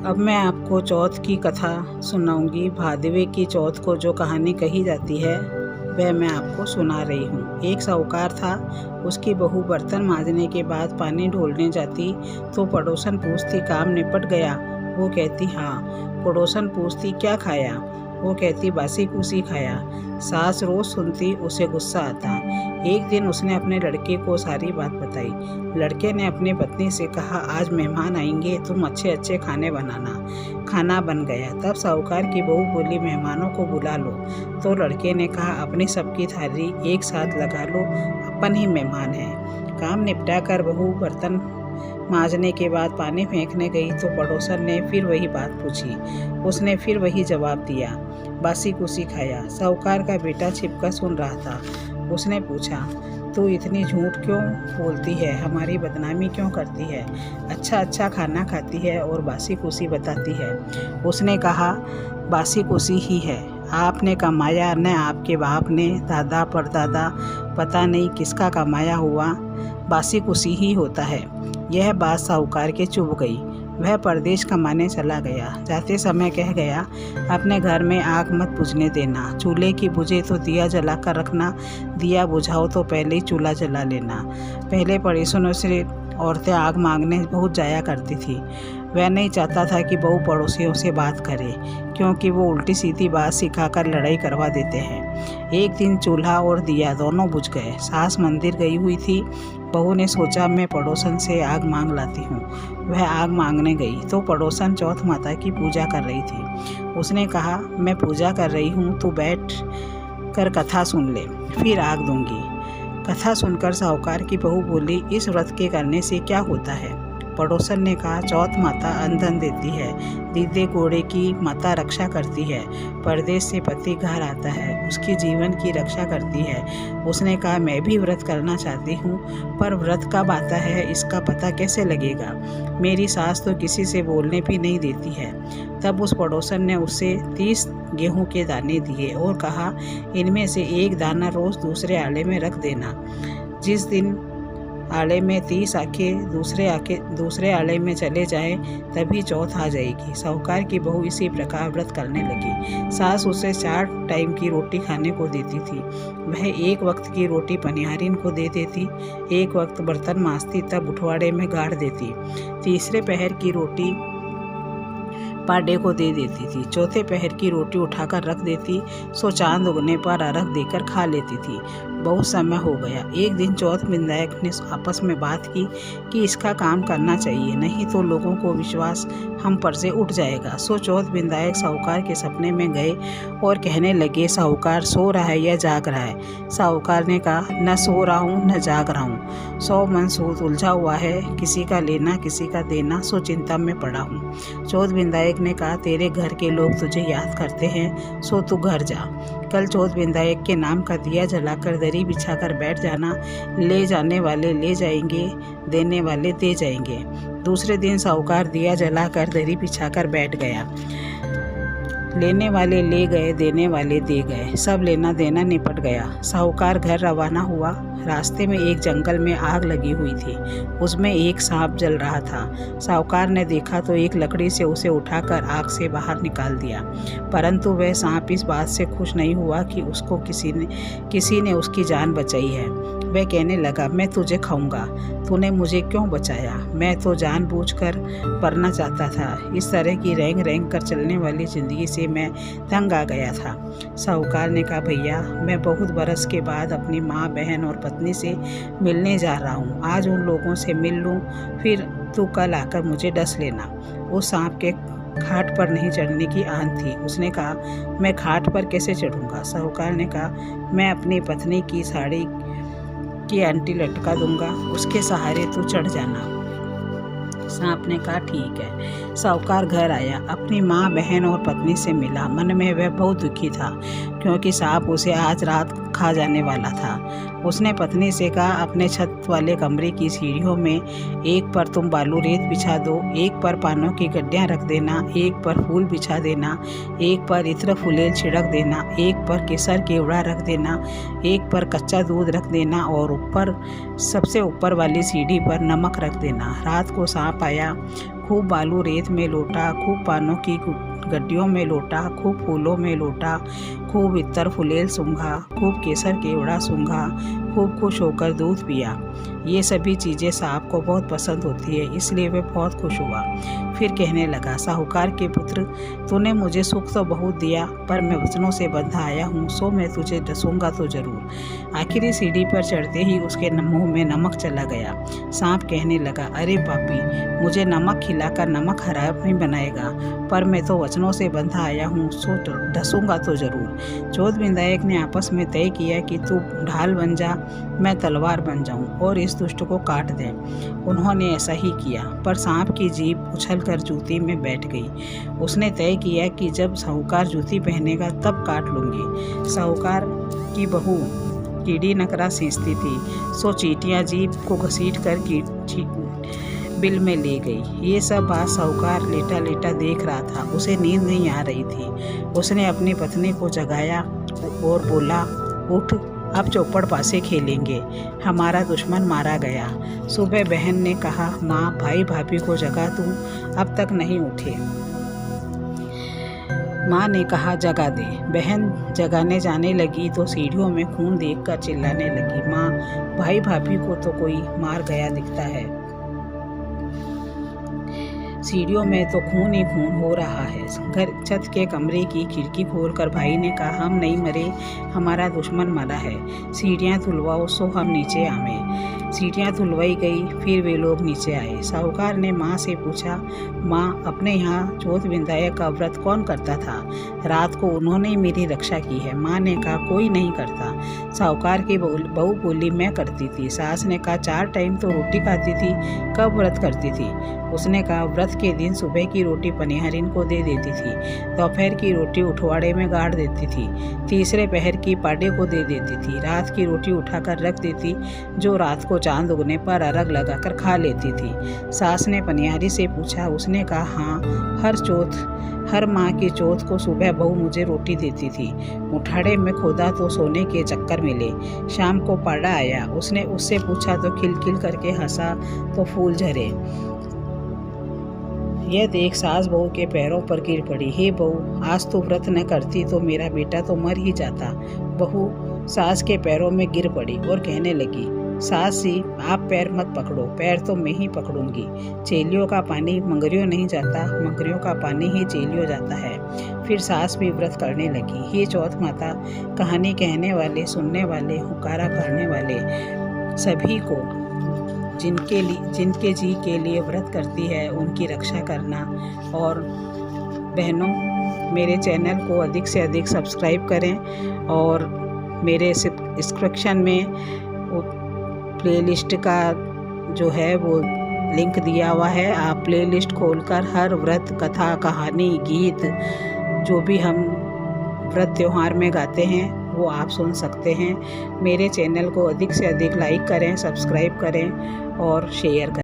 अब मैं आपको चौथ की कथा सुनाऊंगी। भादवे की चौथ को जो कहानी कही जाती है वह मैं आपको सुना रही हूँ। एक साहूकार था, उसकी बहू बर्तन मांजने के बाद पानी ढोलने जाती तो पड़ोसन पूछती काम निपट गया? वो कहती हाँ। पड़ोसन पूछती क्या खाया? वो कहती बासी कुसी खाया। सास रोज सुनती, उसे गुस्सा आता। एक दिन उसने अपने लड़के को सारी बात बताई। लड़के ने अपनी पत्नी से कहा आज मेहमान आएंगे, तुम अच्छे अच्छे खाने बनाना। खाना बन गया। तब साहूकार की बहू बोली मेहमानों को बुला लो। तो लड़के ने कहा अपनी सबकी थाली एक साथ लगा लो, अपन ही मेहमान हैं। काम निपटा कर बहू बर्तन मांजने के बाद पानी फेंकने गई तो पड़ोसन ने फिर वही बात पूछी। उसने फिर वही जवाब दिया, बासी कुसी खाया। साहूकार का बेटा छिपकर सुन रहा था। उसने पूछा तू इतनी झूठ क्यों बोलती है, हमारी बदनामी क्यों करती है? अच्छा अच्छा खाना खाती है और बासी कुसी बताती है। उसने कहा बासी कुसी ही है, आपने कमाया न आपके बाप ने, दादा परदादा पता नहीं किसका कमाया हुआ, बासी कुसी ही होता है। यह बात साहूकार के चुभ गई। वह परदेश कमाने चला गया। जाते समय कह गया अपने घर में आग मत बुझने देना, चूल्हे की बुझे तो दिया जला कर रखना, दिया बुझाओ तो पहले ही चूल्हा जला लेना। पहले पड़ोसियों से औरतें आग मांगने बहुत जाया करती थी। वह नहीं चाहता था कि बहू पड़ोसियों से बात करे, क्योंकि वो उल्टी सीधी बात सिखाकर लड़ाई करवा देते हैं। एक दिन चूल्हा और दिया दोनों बुझ गए। सास मंदिर गई हुई थी। बहू ने सोचा मैं पड़ोसन से आग मांग लाती हूँ। वह आग मांगने गई तो पड़ोसन चौथ माता की पूजा कर रही थी। उसने कहा मैं पूजा कर रही हूँ, तू बैठ कर कथा सुन ले, फिर आग दूंगी। कथा सुनकर साहूकार की बहू बोली इस व्रत के करने से क्या होता है? पड़ोसन ने कहा चौथ माता अन्न धन देती है, दीदे घोड़े की माता रक्षा करती है, परदेश से पति घर आता है, उसकी जीवन की रक्षा करती है। उसने कहा मैं भी व्रत करना चाहती हूँ, पर व्रत कब आता है इसका पता कैसे लगेगा? मेरी सास तो किसी से बोलने भी नहीं देती है। तब उस पड़ोसन ने उसे 30 गेहूं के दाने दिए और कहा इनमें से एक दाना रोज दूसरे आले में रख देना। जिस दिन आले में 30 आंखें दूसरे आले में चले जाएं, तभी चौथ आ जाएगी। साहूकार की बहू इसी प्रकार व्रत करने लगी। सास उसे 4 टाइम की रोटी खाने को देती थी। वह एक वक्त की रोटी पनिहारिन को दे देती, एक वक्त बर्तन मांजती तब उठवाड़े में गाड़ देती, तीसरे पहर की रोटी पाडे को दे देती थी, चौथे पहर की रोटी उठाकर रख देती, सो चांद उगने पर अर्घ देकर खा लेती थी। बहुत समय हो गया। एक दिन चौथ विधायक ने आपस में बात की कि इसका काम करना चाहिए, नहीं तो लोगों को विश्वास हम पर से उठ जाएगा। सो चौथ विधायक साहूकार के सपने में गए और कहने लगे साहूकार सो रहा है या जाग रहा है? साहूकार ने कहा न सो रहा हूँ न जाग रहा हूँ, 100 मन सूत उलझा हुआ है, किसी का लेना किसी का देना, सो चिंता में पड़ा हूँ। चौथ विधायक ने कहा तेरे घर के लोग तुझे याद करते हैं, सो तू घर जा। कल चौथ विधायक के नाम का दिया जलाकर दरी बिछाकर बैठ जाना, ले जाने वाले ले जाएंगे, देने वाले दे जाएंगे। दूसरे दिन साहूकार दिया जलाकर दरी बिछाकर बैठ गया। लेने वाले ले गए, देने वाले दे गए, सब लेना देना निपट गया। साहूकार घर रवाना हुआ। रास्ते में एक जंगल में आग लगी हुई थी, उसमें एक सांप जल रहा था। साहूकार ने देखा तो एक लकड़ी से उसे उठाकर आग से बाहर निकाल दिया, परंतु वह सांप इस बात से खुश नहीं हुआ कि उसको किसी ने उसकी जान बचाई है। वह कहने लगा मैं तुझे खाऊंगा, तूने मुझे क्यों बचाया? मैं तो जानबूझकर मरना चाहता था। इस तरह की रेंग रेंग कर चलने वाली जिंदगी से मैं तंग आ गया था। साहूकार ने कहा भैया मैं बहुत बरस के बाद अपनी माँ बहन और पत्नी से मिलने जा रहा हूँ, आज उन लोगों से मिल लूँ, फिर तू कल आकर मुझे डस लेना। उस सांप के खाट पर नहीं चढ़ने की आन थी। उसने कहा मैं खाट पर कैसे चढ़ूंगा? साहूकार ने कहा मैं अपनी पत्नी की साड़ी की आंटी लटका दूंगा, उसके सहारे तू चढ़ जाना। सांप ने कहा ठीक है। साहूकार घर आया, अपनी माँ बहन और पत्नी से मिला। मन में वह बहुत दुखी था, क्योंकि सांप उसे आज रात खा जाने वाला था। उसने पत्नी से कहा अपने छत वाले कमरे की सीढ़ियों में एक पर तुम बालू रेत बिछा दो, एक पर पानों की गड्डियाँ रख देना, एक पर फूल बिछा देना, एक पर इत्र फुलेल छिड़क देना, एक पर केसर केवड़ा रख देना, एक पर कच्चा दूध रख देना और ऊपर सबसे ऊपर वाली सीढ़ी पर नमक रख देना। रात को सांप आया, खूब बालू रेत में लोटा, खूब पानों की गड्डियों में लोटा, खूब फूलों में लोटा, खूब इत्तर फुलेल सूंघा, खूब केसर केवड़ा सूंघा, खूब खुश होकर दूध पिया। ये सभी चीज़ें साहब को बहुत पसंद होती है, इसलिए वह बहुत खुश हुआ। फिर कहने लगा, साहूकार के पुत्र, तूने मुझे सुख तो बहुत दिया, पर मैं वचनों से बंधा आया हूँ, सो मैं तुझे डसूंगा तो जरूर। आखिरी सीढ़ी पर चढ़ते ही उसके मुंह में नमक चला गया। सांप कहने लगा, अरे पापी, मुझे नमक खिलाकर नमक हराम नहीं बनाएगा, पर मैं तो वचनों से बंधा आया हूँ, सो डसूंगा तो जरूर। चौथ विधायक ने आपस में तय किया कि तू ढाल बन जा, मैं तलवार बन जाऊं और इस दुष्ट को काट दें। उन्होंने ऐसा ही किया, पर सांप की जीभ उछलकर जूती में बैठ गई। उसने तय किया कि जब साहूकार जूती पहनेगा तब काट लूंगी। साहूकार की बहू कीड़ी नकरा सींचती थी, सो चींटियां जीभ को घसीट कर बिल में ले गई। ये सब बात साहूकार लेटा लेटा देख रहा था। उसे नींद नहीं आ रही थी। उसने अपनी पत्नी को जगाया और बोला, उठ, अब चौपड़ पासे खेलेंगे, हमारा दुश्मन मारा गया। सुबह बहन ने कहा, माँ, भाई भाभी को जगा दूं, अब तक नहीं उठे। माँ ने कहा, जगा दे। बहन जगाने जाने लगी तो सीढ़ियों में खून देखकर चिल्लाने लगी, माँ, भाई भाभी को तो कोई मार गया दिखता है। सीढ़ियों में तो खून ही खून हो रहा है। घर छत के कमरे की खिड़की खोलकर भाई ने कहा, हम नहीं मरे, हमारा दुश्मन मरा है, सीढ़ियाँ धुलवाओ सो हम नीचे आवें। सीढ़ियाँ धुलवाई गई, फिर वे लोग नीचे आए। साहूकार ने माँ से पूछा, माँ, अपने यहाँ चौथ विधायक का व्रत कौन करता था? रात को उन्होंने ही मेरी रक्षा की है। माँ ने कहा, कोई नहीं करता। साहूकार की बहू बोली, मैं करती थी। सास ने कहा, 4 टाइम तो रोटी खाती थी, कब व्रत करती थी? उसने कहा, व्रत के दिन सुबह की रोटी पनिहारिन को दे देती थी, दोपहर की रोटी उठवाड़े में गाड़ देती थी, तीसरे पहर की पाडे को दे देती थी, रात की रोटी उठाकर रख देती, जो रात को चांद उगने पर अरग लगाकर खा लेती थी। सास ने पनिहारी से पूछा। उसने कहा, हाँ, हर माह की चौथ को सुबह बहू मुझे रोटी देती थी। उठाड़े में खोदा तो सोने के चक्कर मिले। शाम को पाड़ा आया, उसने उससे पूछा तो खिलखिल करके हंसा तो फूल झरे। यह देख सास बहू के पैरों पर गिर पड़ी। हे बहू, आज तो व्रत न करती तो मेरा बेटा तो मर ही जाता। बहू सास के पैरों में गिर पड़ी और कहने लगी, सास जी, आप पैर मत पकड़ो, पैर तो मैं ही पकड़ूंगी। चेलियों का पानी मंगरियों नहीं जाता, मंगरियों का पानी ही चेलियों जाता है। फिर सास भी व्रत करने लगी। हे चौथ माता, कहानी कहने वाले, सुनने वाले, हुकारा करने वाले सभी को, जिनके जी के लिए व्रत करती है, उनकी रक्षा करना। और बहनों, मेरे चैनल को अधिक से अधिक सब्सक्राइब करें और मेरे डिस्क्रिप्शन में प्लेलिस्ट का जो है वो लिंक दिया हुआ है। आप प्लेलिस्ट खोलकर हर व्रत, कथा, कहानी, गीत, जो भी हम व्रत त्योहार में गाते हैं वो आप सुन सकते हैं। मेरे चैनल को अधिक से अधिक लाइक करें, सब्सक्राइब करें और शेयर करें।